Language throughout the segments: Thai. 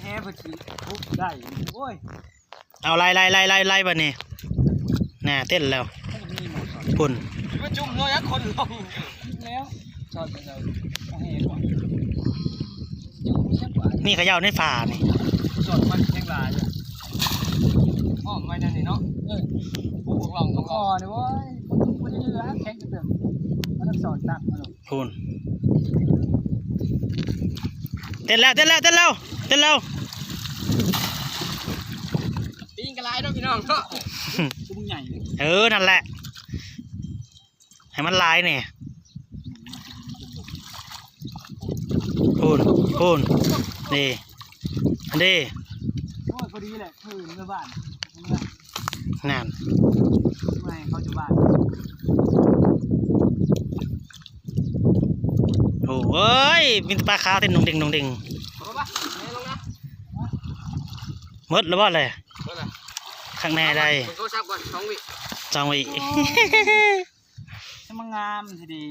แห่พอดีทุบได้โอ้ยเอาไล่บัดนี้น่ะเต้นแล้วพุ่นมาจุ่มเลยนะคนลงแล้วจอดไปเลยแห่ก่อนนี่เขย่าในฝานี่จอดมันแข็งหลายเลยอ้อมไว้นั่นนี่เนาะผู้ปกครองต้องอ่อนเลยว่าคนที่เหลือแข็งกระเดื่องมันต้องสอนตั้งมาหรอกพุ่นเต้นแล้วปีนกระไรด้วยพี่น้องเนาะตุ้มใหญ่นั่นแหละให้มันลายเนี่ยพูนนี่อันนี้โอ้ยพอดีแหละคือเมื่อบ้านนั่นไม่เขาจะบ้านโอ้ยมีปลาขาวเต้นดงดิ่งมดหรือว่าอะไรข้างในได้จังวิจะมางามทีดี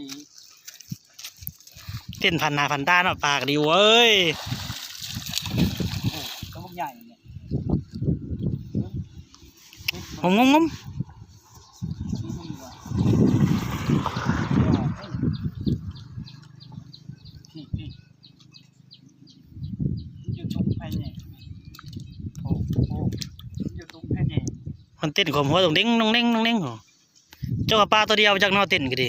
เต้นพันหน้าพันตาเนาะปากดีเว้ยก็พวกใหญ่เนี่ยงมมันเต้นขมหัวตรงเด้งเจ้ากับปลาตัวเดียวจากนอเต้นก็ดี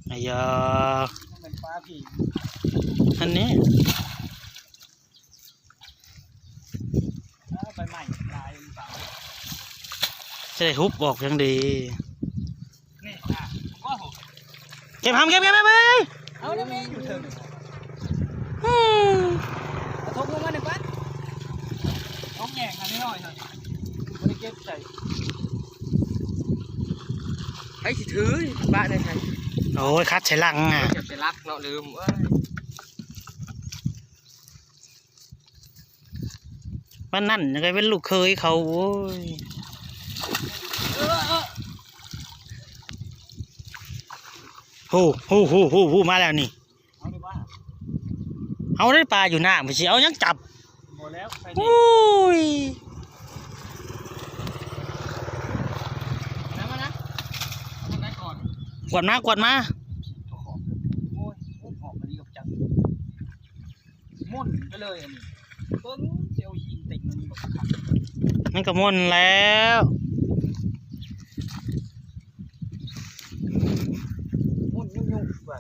ไอ้ยาอันนี้จะได้ทุบบอกยังดีเก็บเเอาได้ไหมอยู่เถอะทุบลงมาหนึ่งปัดท้องแหงอันนี้หน่อยไม่ได้เก็บใส่ให้สิถือบ้านได้ไงโอ้ยคัดใช้ลังอ่ะเก็บใส่ลักเนาะลืมบ้านนั่นยังไงเป็นลูกเคยเขาโว้ยฮู้มาแล้วนี่เอาได้ปลาอยู่หน้าไม่ใช่เอายังจับหมดแล้วโอ้ยนะได้ก่อนกวดมาโอ้ยหอมอันนี้กับจังมุ่นไปเลยอันนี้เบิ้งเซลยิงติ่งมันก็ม่นแล้วมุ่นยุ่งไป